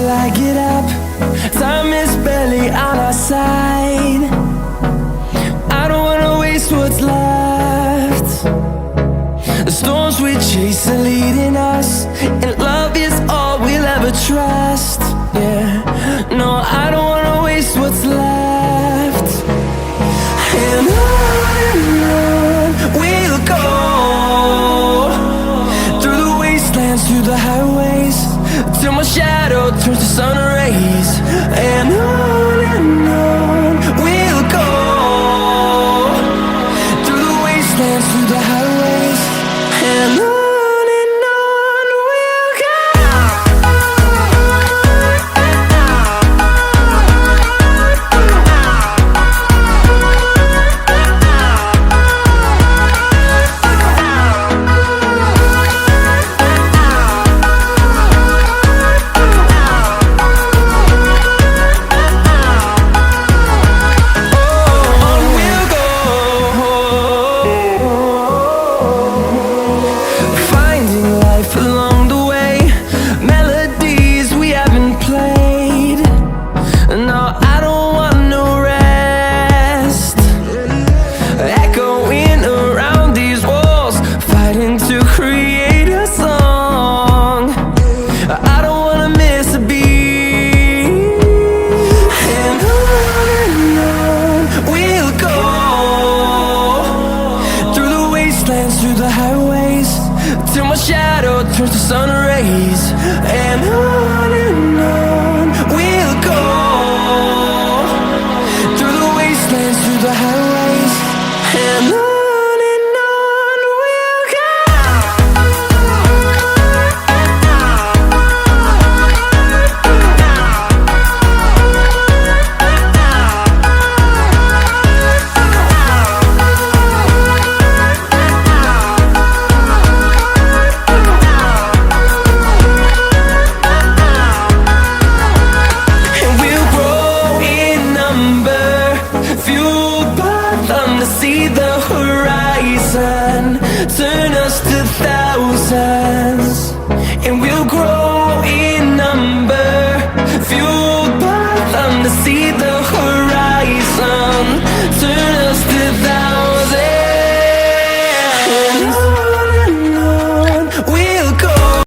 till I get up. Time is barely on our side. I don't wanna waste what's left. The storms we chase are leading us, and love is all we'll ever trust. Yeah, no, I don't wanna waste what's left. And on we'll go, through the wastelands, through the highways, till my shadow turns to sun rays. And on